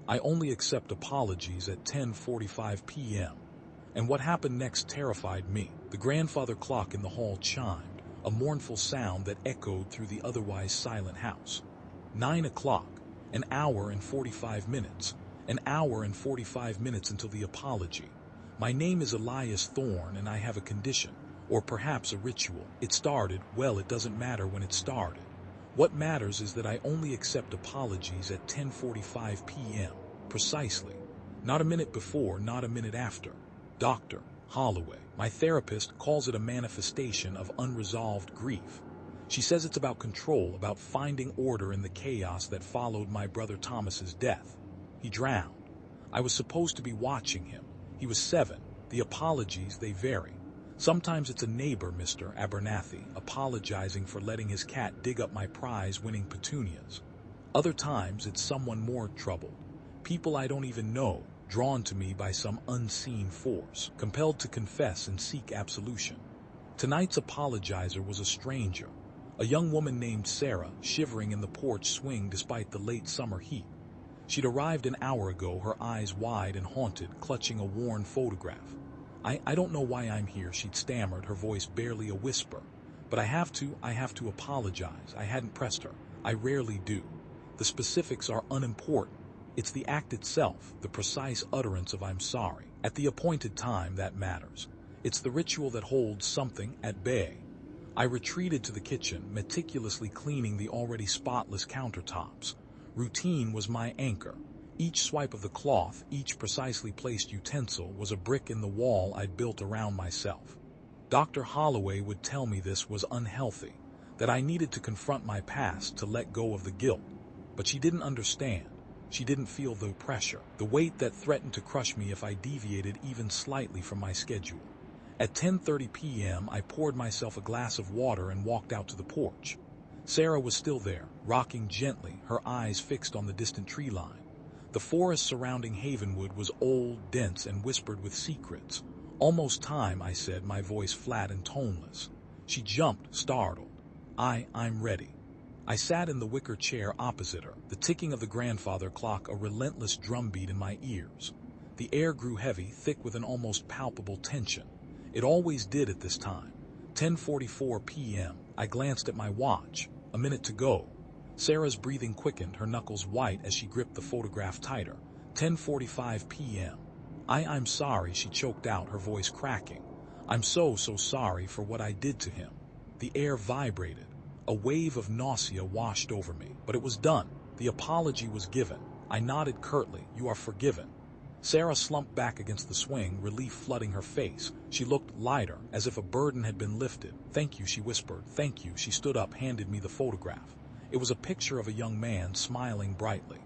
I only accept apologies at 10:45 p.m. And what happened next terrified me. The grandfather clock in the hall chimed, a mournful sound that echoed through the otherwise silent house. 9 o'clock, an hour and 45 minutes. An hour and 45 minutes until the apology. My name is Elias Thorne and I have a condition, or perhaps a ritual. It started, well, it doesn't matter when it started. What matters is that I only accept apologies at 10:45 p.m. Precisely. Not a minute before, not a minute after. Dr. Holloway, my therapist, calls it a manifestation of unresolved grief. She says it's about control, about finding order in the chaos that followed my brother Thomas's death. He drowned. I was supposed to be watching him. He was 7. The apologies, they vary. Sometimes it's a neighbor, Mr. Abernathy, apologizing for letting his cat dig up my prize-winning petunias. Other times it's someone more troubled. People I don't even know, drawn to me by some unseen force, compelled to confess and seek absolution. Tonight's apologizer was a stranger, a young woman named Sarah, shivering in the porch swing despite the late summer heat. She'd arrived an hour ago, her eyes wide and haunted, clutching a worn photograph. I don't know why I'm here, she'd stammered, her voice barely a whisper. But I have to apologize. I hadn't pressed her. I rarely do. The specifics are unimportant. It's the act itself, the precise utterance of I'm sorry, at the appointed time, that matters. It's the ritual that holds something at bay. I retreated to the kitchen, meticulously cleaning the already spotless countertops. Routine was my anchor. Each swipe of the cloth, each precisely placed utensil was a brick in the wall I'd built around myself. Dr. Holloway would tell me this was unhealthy, that I needed to confront my past, to let go of the guilt. But she didn't understand. She didn't feel the pressure, the weight that threatened to crush me if I deviated even slightly from my schedule. At 10:30 p.m., I poured myself a glass of water and walked out to the porch. Sarah was still there, rocking gently, her eyes fixed on the distant tree line. The forest surrounding Havenwood was old, dense, and whispered with secrets. Almost time, I said, my voice flat and toneless. She jumped, startled. I'm ready. I sat in the wicker chair opposite her, the ticking of the grandfather clock a relentless drumbeat in my ears. The air grew heavy, thick with an almost palpable tension. It always did at this time. 10:44 p.m. I glanced at my watch. A minute to go. Sarah's breathing quickened, her knuckles white as she gripped the photograph tighter. 10:45 p.m. I'm sorry, she choked out, her voice cracking. I'm so sorry for what I did to him. The air vibrated. A wave of nausea washed over me, but it was done. The apology was given. I nodded curtly. You are forgiven. Sarah slumped back against the swing, relief flooding her face. She looked lighter, as if a burden had been lifted. Thank you, she whispered. Thank you. She stood up, handed me the photograph. It was a picture of a young man smiling brightly.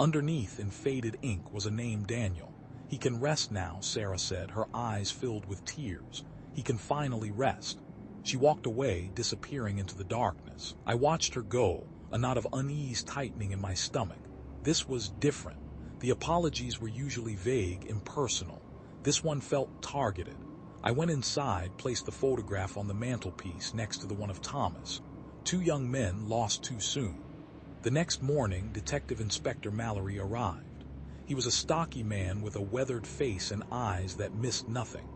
Underneath, in faded ink, was a name, Daniel. He can rest now, Sarah said, her eyes filled with tears. He can finally rest. She walked away, disappearing into the darkness. I watched her go, a knot of unease tightening in my stomach. This was different. The apologies were usually vague, impersonal. This one felt targeted. I went inside, placed the photograph on the mantelpiece next to the one of Thomas. 2 young men lost too soon. The next morning, Detective Inspector Mallory arrived. He was a stocky man with a weathered face and eyes that missed nothing.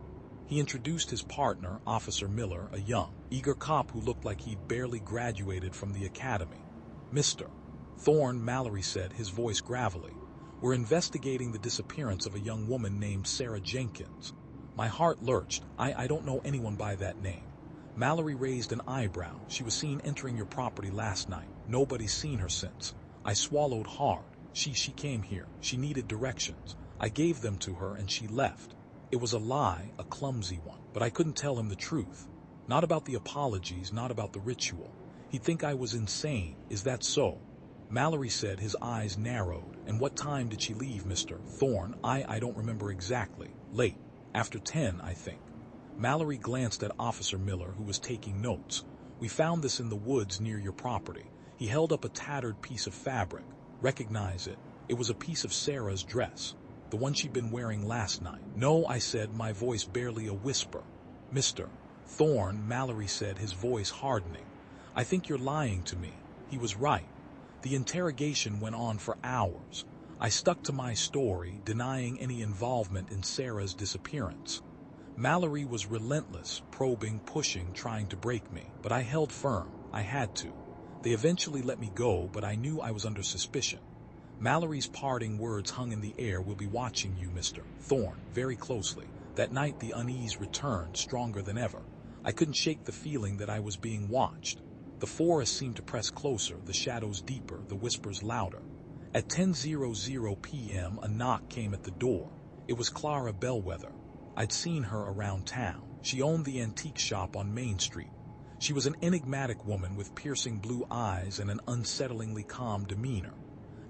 He introduced his partner, Officer Miller, a young, eager cop who looked like he'd barely graduated from the academy. Mr. Thorne, Mallory said, his voice gravelly. We're investigating the disappearance of a young woman named Sarah Jenkins. My heart lurched. I don't know anyone by that name. Mallory raised an eyebrow. She was seen entering your property last night. Nobody's seen her since. I swallowed hard. She came here. She needed directions. I gave them to her and she left. It was a lie, a clumsy one, but I couldn't tell him the truth. Not about the apologies, not about the ritual. He'd think I was insane. Is that so? Mallory said, his eyes narrowed. And what time did she leave, Mr. Thorne? I don't remember exactly. Late. After 10, I think. Mallory glanced at Officer Miller, who was taking notes. We found this in the woods near your property. He held up a tattered piece of fabric. Recognize it. It was a piece of Sarah's dress. The one she'd been wearing last night. No, I said, my voice barely a whisper. Mr. Thorne, Mallory said, his voice hardening. I think you're lying to me. He was right. The interrogation went on for hours. I stuck to my story, denying any involvement in Sarah's disappearance. Mallory was relentless, probing, pushing, trying to break me, but I held firm. I had to. They eventually let me go, but I knew I was under suspicion. Mallory's parting words hung in the air. "We'll be watching you, Mr. Thorne, very closely." That night the unease returned, stronger than ever. I couldn't shake the feeling that I was being watched. The forest seemed to press closer, the shadows deeper, the whispers louder. At 10:00 p.m. a knock came at the door. It was Clara Bellwether. I'd seen her around town. She owned the antique shop on Main Street. She was an enigmatic woman with piercing blue eyes and an unsettlingly calm demeanor.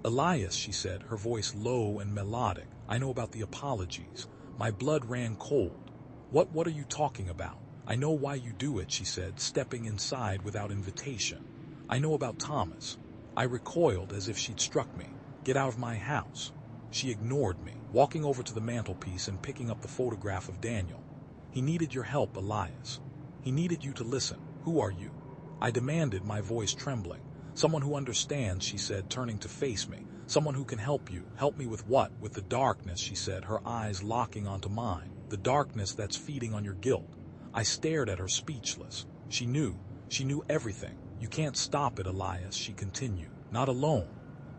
"Elias," she said, her voice low and melodic. "I know about the apologies." My blood ran cold. What are you talking about?" "I know why you do it," she said, stepping inside without invitation. "I know about Thomas." I recoiled as if she'd struck me. "Get out of my house." She ignored me, walking over to the mantelpiece and picking up the photograph of Daniel. "He needed your help, Elias. He needed you to listen. Who are you?" I demanded, my voice trembling. "Someone who understands," she said, turning to face me. "Someone who can help you." "Help me with what?" "With the darkness," she said, her eyes locking onto mine. "The darkness that's feeding on your guilt." I stared at her, speechless. She knew everything. "You can't stop it, Elias," she continued. "Not alone.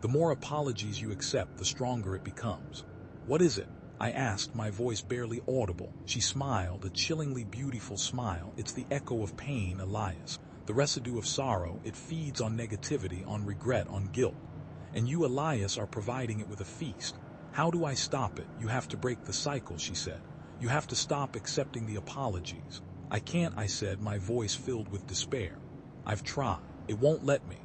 The more apologies you accept, the stronger it becomes." "What is it?" I asked, my voice barely audible. She smiled, a chillingly beautiful smile. "It's the echo of pain, Elias. The residue of sorrow. It feeds on negativity, on regret, on guilt. And you, Elias, are providing it with a feast. How do I stop it?" "You have to break the cycle," she said. "You have to stop accepting the apologies." "I can't," I said, my voice filled with despair. "I've tried. It won't let me."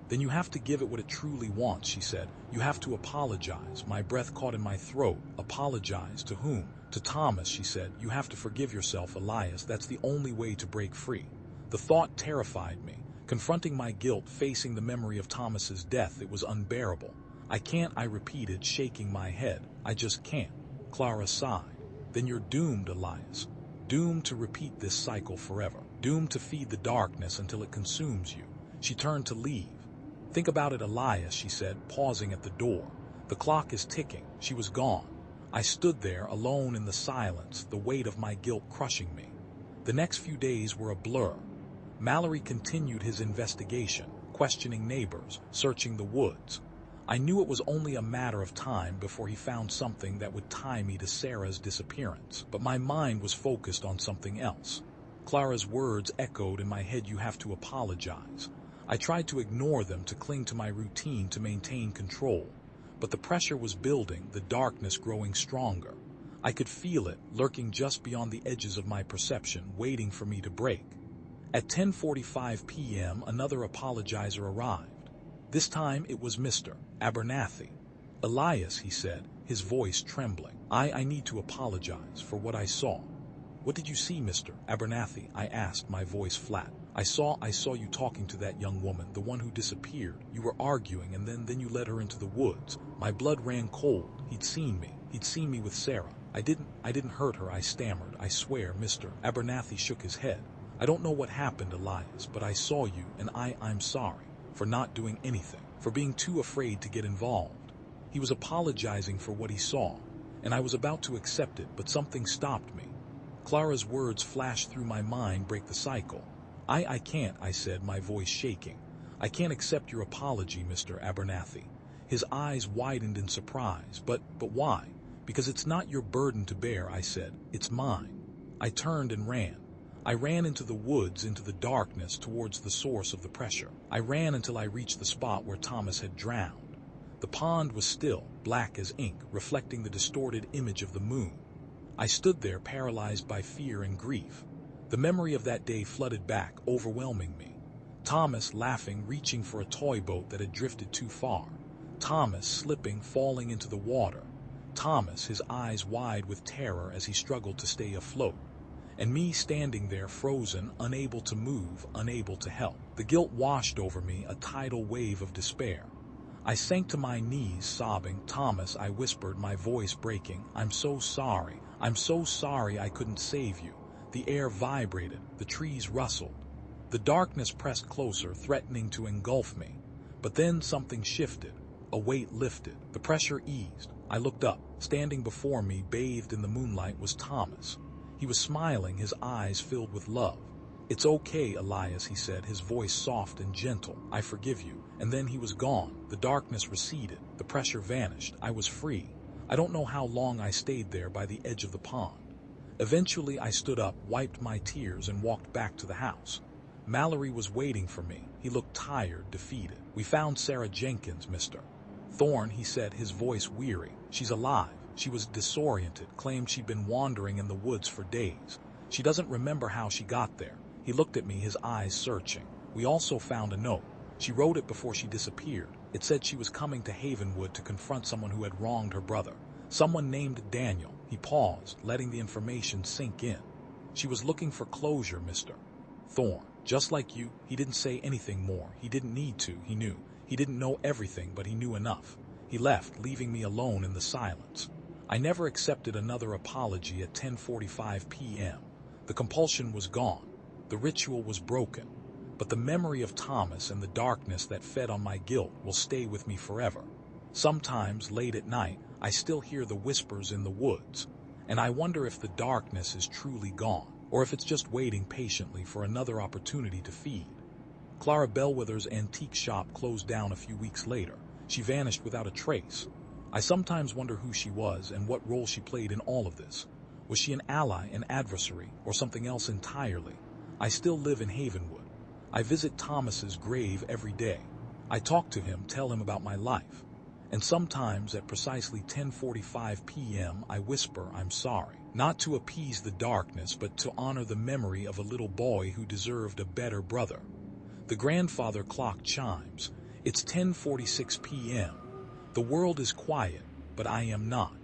"Then you have to give it what it truly wants," she said. "You have to apologize." My breath caught in my throat. "Apologize to whom?" "To Thomas," she said. "You have to forgive yourself, Elias. That's the only way to break free." The thought terrified me. Confronting my guilt, facing the memory of Thomas's death, it was unbearable. "I can't," I repeated, shaking my head. "I just can't." Clara sighed. "Then you're doomed, Elias. Doomed to repeat this cycle forever. Doomed to feed the darkness until it consumes you." She turned to leave. "Think about it, Elias," she said, pausing at the door. "The clock is ticking." She was gone. I stood there, alone in the silence, the weight of my guilt crushing me. The next few days were a blur. Mallory continued his investigation, questioning neighbors, searching the woods. I knew it was only a matter of time before he found something that would tie me to Sarah's disappearance. But my mind was focused on something else. Clara's words echoed in my head. "You have to apologize." I tried to ignore them, to cling to my routine, to maintain control. But the pressure was building, the darkness growing stronger. I could feel it, lurking just beyond the edges of my perception, waiting for me to break. At 10:45 p.m., another apologizer arrived. This time it was Mr. Abernathy. "Elias," he said, his voice trembling. I need to apologize for what I saw." "What did you see, Mr. Abernathy?" I asked, my voice flat. I saw you talking to that young woman, the one who disappeared. You were arguing, and then you led her into the woods." My blood ran cold. He'd seen me with Sarah. I didn't hurt her," I stammered. "I swear." Mr. Abernathy shook his head. "I don't know what happened, Elias, but I saw you, and I'm sorry for not doing anything, for being too afraid to get involved." He was apologizing for what he saw, and I was about to accept it, but something stopped me. Clara's words flashed through my mind. "Break the cycle." I can't," I said, my voice shaking. "I can't accept your apology, Mr. Abernathy." His eyes widened in surprise. But why?" "Because it's not your burden to bear," I said. "It's mine." I turned and ran. I ran into the woods, into the darkness, towards the source of the pressure. I ran until I reached the spot where Thomas had drowned. The pond was still, black as ink, reflecting the distorted image of the moon. I stood there, paralyzed by fear and grief. The memory of that day flooded back, overwhelming me. Thomas laughing, reaching for a toy boat that had drifted too far. Thomas slipping, falling into the water. Thomas, his eyes wide with terror as he struggled to stay afloat. And me standing there, frozen, unable to move, unable to help. The guilt washed over me, a tidal wave of despair. I sank to my knees, sobbing. "Thomas," I whispered, my voice breaking, "I'm so sorry. I'm so sorry I couldn't save you." The air vibrated, the trees rustled. The darkness pressed closer, threatening to engulf me. But then something shifted. A weight lifted. The pressure eased. I looked up. Standing before me, bathed in the moonlight, was Thomas. He was smiling, his eyes filled with love. "It's okay, Elias," he said, his voice soft and gentle. "I forgive you." And then he was gone. The darkness receded. The pressure vanished. I was free. I don't know how long I stayed there by the edge of the pond. Eventually I stood up, wiped my tears, and walked back to the house. Mallory was waiting for me. He looked tired, defeated. "We found Sarah Jenkins, Mr. Thorne," he said, his voice weary. "She's alive. She was disoriented, claimed she'd been wandering in the woods for days. She doesn't remember how she got there." He looked at me, his eyes searching. "We also found a note. She wrote it before she disappeared. It said she was coming to Havenwood to confront someone who had wronged her brother. Someone named Daniel." He paused, letting the information sink in. "She was looking for closure, Mr. Thorne. Just like you." He didn't say anything more. He didn't need to, he knew. He didn't know everything, but he knew enough. He left, leaving me alone in the silence. I never accepted another apology at 10:45 p.m. The compulsion was gone. The ritual was broken. But the memory of Thomas and the darkness that fed on my guilt will stay with me forever. Sometimes, late at night, I still hear the whispers in the woods, and I wonder if the darkness is truly gone, or if it's just waiting patiently for another opportunity to feed. Clara Bellwether's antique shop closed down a few weeks later. She vanished without a trace. I sometimes wonder who she was and what role she played in all of this. Was she an ally, an adversary, or something else entirely? I still live in Havenwood. I visit Thomas's grave every day. I talk to him, tell him about my life. And sometimes at precisely 10:45 p.m. I whisper, "I'm sorry." Not to appease the darkness, but to honor the memory of a little boy who deserved a better brother. The grandfather clock chimes. It's 10:46 p.m. The world is quiet, but I am not.